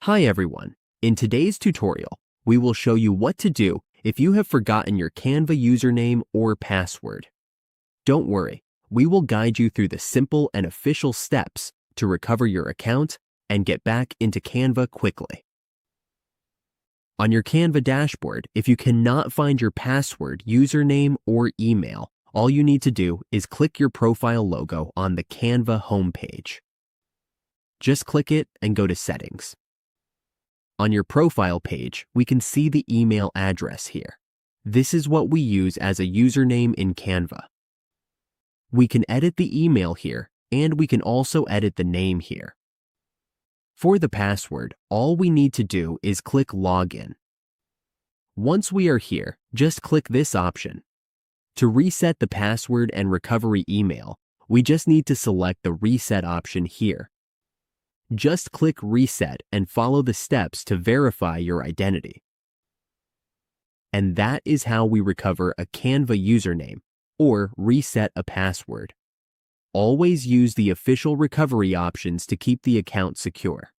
Hi everyone. In today's tutorial, we will show you what to do if you have forgotten your Canva username or password. Don't worry, we will guide you through the simple and official steps to recover your account and get back into Canva quickly. On your Canva dashboard, if you cannot find your password, username, or email, all you need to do is click your profile logo on the Canva homepage. Just click it and go to Settings. On your profile page, we can see the email address here. This is what we use as a username in Canva. We can edit the email here, and we can also edit the name here. For the password, all we need to do is click Login. Once we are here, just click this option. To reset the password and recovery email, we just need to select the Reset option here. Just click Reset and follow the steps to verify your identity. And that is how we recover a Canva username or reset a password. Always use the official recovery options to keep the account secure.